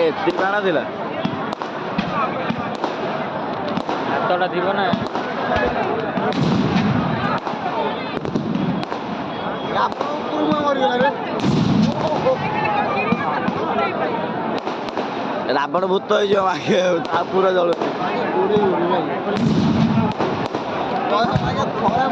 ଏତେ ବାଣ ଥିଲା ହାତଟା ଥିବ ନା ରାବଣ ଭୂତ ହେଇଯିବ ଆଗେ ତା ପୁରା ଜଳୁଛି ଖରା